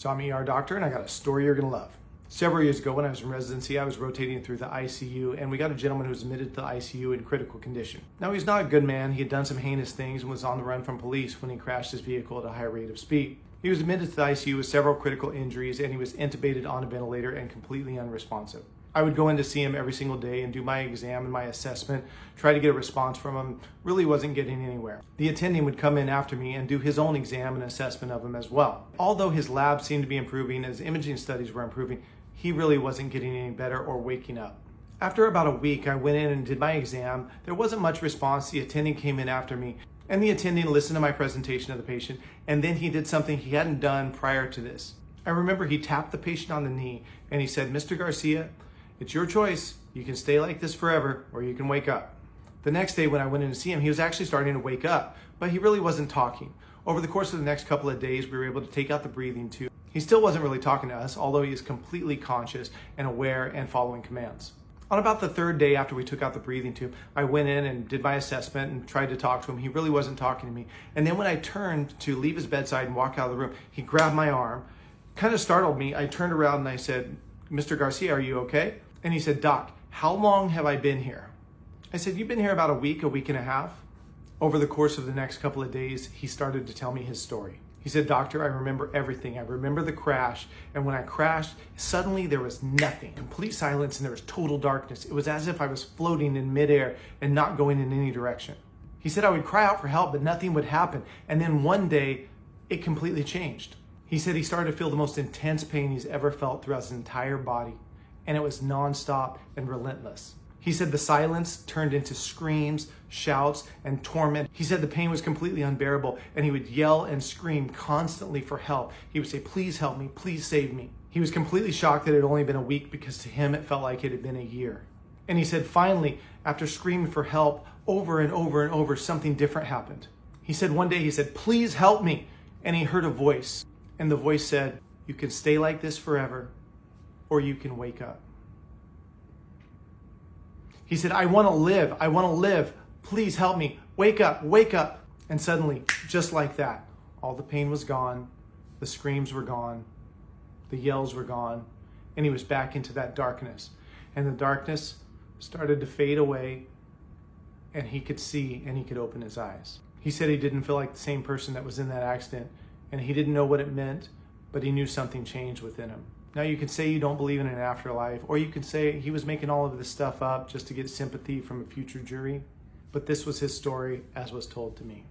So I'm an ER doctor and I got a story you're gonna love. Several years ago when I was in residency, I was rotating through the ICU and we got a gentleman who was admitted to the ICU in critical condition. Now he's not a good man. He had done some heinous things and was on the run from police when he crashed his vehicle at a high rate of speed. He was admitted to the ICU with several critical injuries and he was intubated on a ventilator and completely unresponsive. I would go in to see him every single day and do my exam and my assessment, try to get a response from him. Really wasn't getting anywhere. The attending would come in after me and do his own exam and assessment of him as well. Although his lab seemed to be improving, his imaging studies were improving, he really wasn't getting any better or waking up. After about a week, I went in and did my exam. There wasn't much response. The attending came in after me and the attending listened to my presentation of the patient, and then he did something he hadn't done prior to this. I remember he tapped the patient on the knee and he said, "Mr. Garcia, it's your choice. You can stay like this forever or you can wake up." The next day when I went in to see him, he was actually starting to wake up, but he really wasn't talking. Over the course of the next couple of days, we were able to take out the breathing tube. He still wasn't really talking to us, although he is completely conscious and aware and following commands. On about the third day after we took out the breathing tube, I went in and did my assessment and tried to talk to him. He really wasn't talking to me. And then when I turned to leave his bedside and walk out of the room, he grabbed my arm, kind of startled me. I turned around and I said, "Mr. Garcia, are you okay?" And he said, "Doc, how long have I been here?" I said, "You've been here about a week and a half." Over the course of the next couple of days, he started to tell me his story. He said, "Doctor, I remember everything. I remember the crash. And when I crashed, suddenly there was nothing, complete silence, and there was total darkness. It was as if I was floating in midair and not going in any direction." He said I would cry out for help, but nothing would happen. And then one day, it completely changed. He said he started to feel the most intense pain he's ever felt throughout his entire body. And it was nonstop and relentless. He said the silence turned into screams, shouts, and torment. He said the pain was completely unbearable and he would yell and scream constantly for help. He would say, "Please help me, please save me." He was completely shocked that it had only been a week because to him it felt like it had been a year. And he said finally, after screaming for help over and over and over, something different happened. He said one day, he said, "Please help me." And he heard a voice. And the voice said, "You can stay like this forever or you can wake up." He said, "I want to live. I want to live. Please help me. Wake up, wake up." And suddenly, just like that, all the pain was gone. The screams were gone. The yells were gone. And he was back into that darkness. And the darkness started to fade away. And he could see and he could open his eyes. He said he didn't feel like the same person that was in that accident. And he didn't know what it meant, but he knew something changed within him. Now you can say you don't believe in an afterlife, or you can say he was making all of this stuff up just to get sympathy from a future jury, but this was his story as was told to me.